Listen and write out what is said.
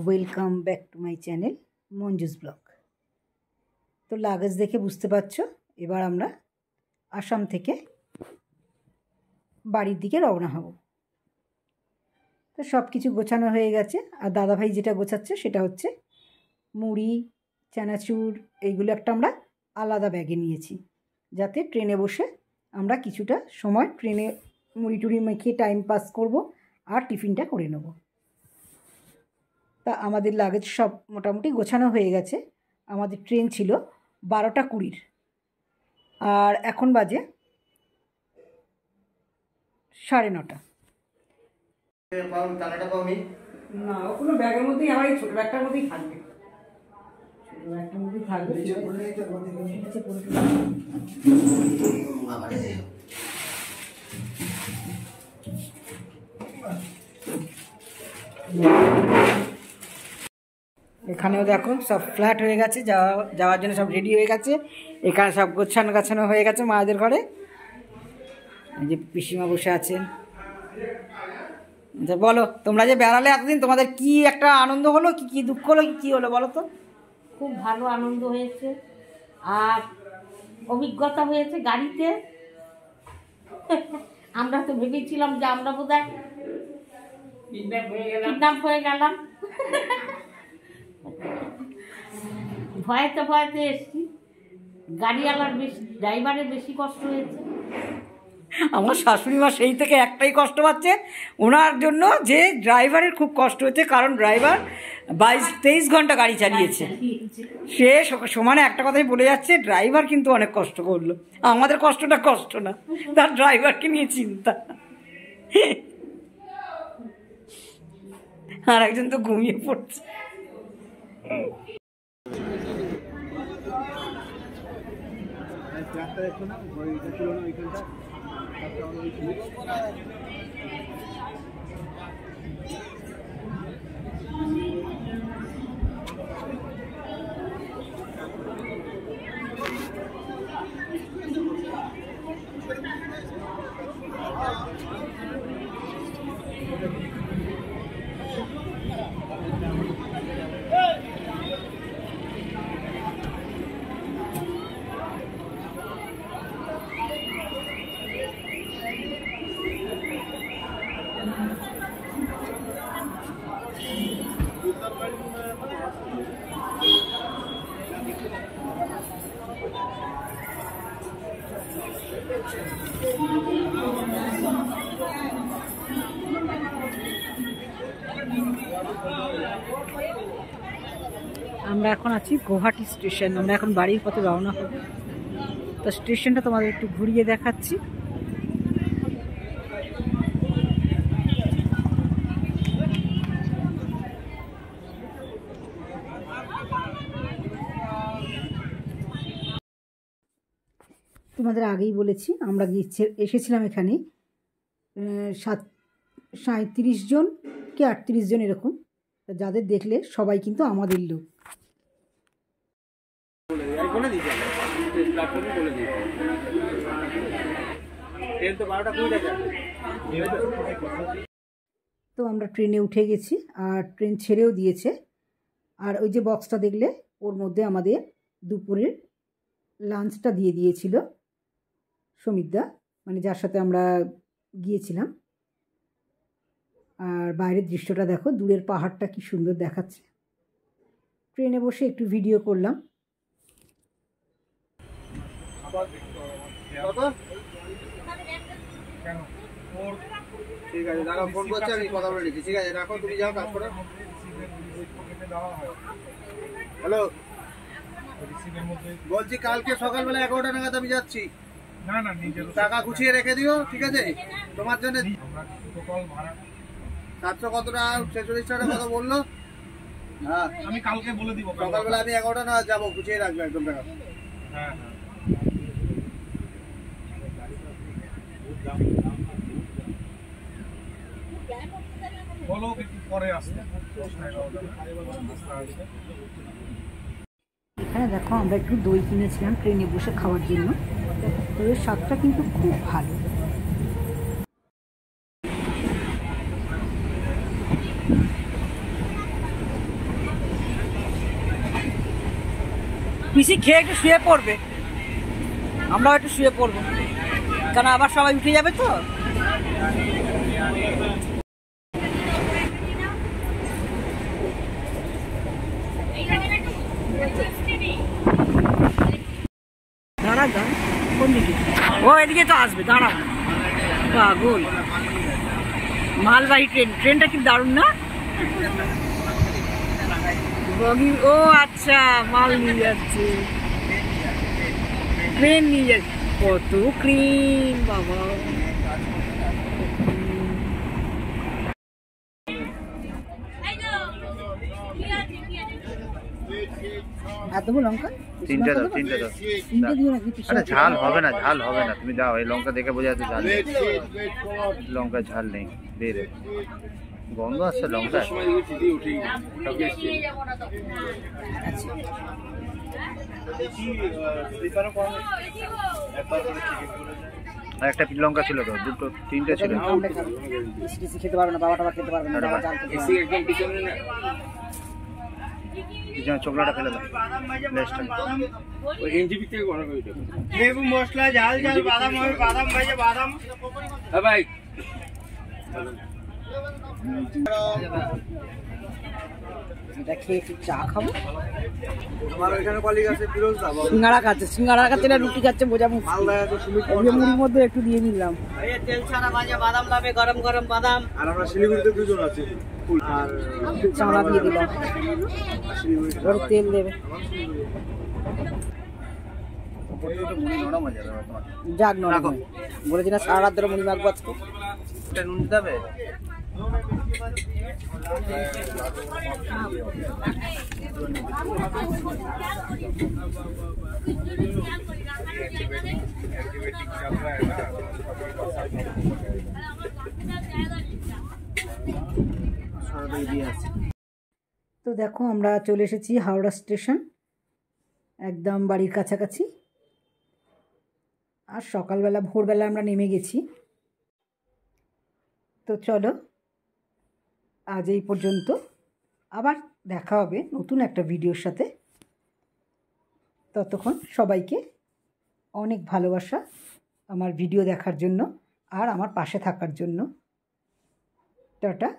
Welcome back to my channel Manju's blog. তো luggage দেখে বুঝতে পারছো এবার আমরা আসাম থেকে বাড়ির দিকে রওনা হব। তো সব কিছু গোছানো হয়ে গেছে, আর দাদাভাই যেটা গোছাচ্ছে সেটা হচ্ছে মুড়ি, চানাচুর, এইগুলো একটা আমরা আলাদা ব্যাগে নিয়েছি, যাতে ট্রেনে বসে আমরা কিছুটা সময় ট্রেনে মুড়ি টুড়ি মেখে টাইম পাস করব আর টিফিনটা করে নেব। তা আমাদের লাগেজ সব মোটামুটি গোছানো হয়ে গেছে। আমাদের ট্রেন ছিল 12টা 20, আর এখন বাজে 9:30। না, ও কোনো ব্যাগের মধ্যেই, আমার এই ছোটো ব্যাগটার মধ্যেই থাকবে, ছোটো ব্যাগটার মধ্যেই থাকবে। এখানেও দেখো সব ফ্ল্যাট হয়ে গেছে, যাওয়ার জন্য সব রেডি হয়ে গেছে। এখানে সব গোছানো হয়ে গেছে মায়েদের ঘরে। এই যে পিসিমা বসে আছেন। আচ্ছা বলো, তোমরা যে বেড়ালে এতদিন, তোমাদের কি একটা আনন্দ হলো, কি দুঃখ হলো, কি হলো বলো তো? খুব ভালো আনন্দ হয়েছে আর অভিজ্ঞতা হয়েছে গাড়িতে। আমরা তো ভেবেছিলাম যে আমরা বোধহয় কিডন্যাপ হয়ে গেলাম। ভয়েতে এসছি। গাড়িওয়ালার বেশি, ড্রাইভারের বেশি কষ্ট হয়েছে। আমার শাশুড়ি মা সেই থেকে একটাই কষ্ট পাচ্ছে ওনার জন্য, যে ড্রাইভারের খুব কষ্ট হচ্ছে, কারণ ড্রাইভার 22-23 ঘন্টা গাড়ি চালিয়েছে। সে সমানে একটা কথাই বলে যাচ্ছে, ড্রাইভার কিন্তু অনেক কষ্ট করলো। আমাদের কষ্টটা কষ্ট না, তার ড্রাইভারকে নিয়ে চিন্তা। আর একজন তো ঘুমিয়ে পড়ছে। আমরা এখন আছি গুয়াহাটি স্টেশন। আমরা এখন বাড়ির পথে রওনা হব। তো স্টেশনটা তোমাদের একটু ঘুরিয়ে দেখাচ্ছি। তোমাদের আগেই বলেছি, আমরা এসেছিলাম এখানে 37 জন কি 38 জন এরকম। যাদের দেখলে সবাই কিন্তু আমাদের লোক। তো আমরা ট্রেনে উঠে গেছি, আর ট্রেন ছেড়েও দিয়েছে। আর ওই যে বক্সটা দেখলে, ওর মধ্যে আমাদের দুপুরের লাঞ্চটা দিয়ে দিয়েছিল সমিতদা, মানে যার সাথে আমরা গিয়েছিলাম। আর বাইরের দৃশ্যটা দেখো, দূরের পাহাড়টা কি সুন্দর দেখাচ্ছে। ট্রেনে বসে একটু ভিডিও করলাম। ঠিক আছে, দাঁড়াও, ফোন করছি, আমি কথা বলে নিচ্ছি। ঠিক আছে, রাখো, তুমি যাও কাজ করো। হ্যালো, বলছি কালকে সকালবেলা 11টা নাগাদ আমি যাচ্ছি। টাকা গুছিয়ে রেখে দিও, ঠিক আছে? তোমার জন্য 700 কত টাকা, 46 টাকা কত বললো? হ্যাঁ, আমি কালকে বলে দিব। সকালবেলা আমি 11টা নাগাদ যাবো, গুছিয়ে রাখবে একদম টাকা। হ্যাঁ, বলো একটু পরে আসতে। এখানে দেখো আমরা একটু দই কিনেছিলাম ট্রেনে বসে খাওয়ার জন্য। দইয়ের স্বাদটা কিন্তু খুব ভালো। পিসি খেয়ে একটু শুয়ে পড়বে, আমরাও একটু শুয়ে পড়বো, কারণ আবার সবাই উঠে যাবে তো। দাঁড়া দাঁড়া, কোন দিকে? ও এদিকে তো আসবে, দাঁড়া পাগল। মালবাহী ট্রেন, ট্রেনটা কি দারুণ না? বগি, ও আচ্ছা মাল নিয়ে যাচ্ছে, ট্রেন নিয়ে যাচ্ছে। কত ক্রিম বাবা। এতগুলো লঙ্কা? তিনটে দাও, তিনটে দাও। আরে ঝাল হবে না, ঝাল হবে না, তুমি দাও। এই লঙ্কা দেখে বোঝা যাচ্ছে ঝাল নেই, লঙ্কা ঝাল নেই। দিয়ে দে, গন্ধ আসছে লঙ্কা। আর একটা লঙ্কা ছিল তো, দুটো তিনটে ছিল। খেতে পারবে না, বাবা টাবা খেতে পারবে না। চোখলাটা ফেলে দাও, লেবু মশলা ঝাল ঝাল বাদাম হবে, বাদাম ভাজে বাদাম। হ্যাঁ ভাই, এটা খেয়ে একটু চা খাবো। আমার ওইখানে কলিগ আছে ফিরোজ দা, সিঙ্গাড়া খাচ্ছে, সিঙ্গাড়া খাচ্ছে না রুটি খাচ্ছে বোঝা মুশকিল। মুড়ির মধ্যে একটু দিয়ে নিলাম। তেল ছাড়া ভাজা বাদাম লাভে, গরম গরম বাদাম। আর আমরা শিলিগুড়িতে দুজন আছি। আর চানা দিয়ে দিলাম, ওর তেল দেবে। যাক নরম, বলেছি না সারা রাত ধরে মুড়ি মাখবো আজকে। নুন দেবে? তো দেখো আমরা চলে এসেছি হাওড়া স্টেশন, একদম বাড়ির কাছাকাছি। আর সকালবেলা ভোরবেলা আমরা নেমে গেছি। তো চলো আজ এই পর্যন্ত, আবার দেখা হবে নতুন একটা ভিডিওর সাথে। ততক্ষণ সবাইকে অনেক ভালোবাসা আমার ভিডিও দেখার জন্য আর আমার পাশে থাকার জন্য। টাটা।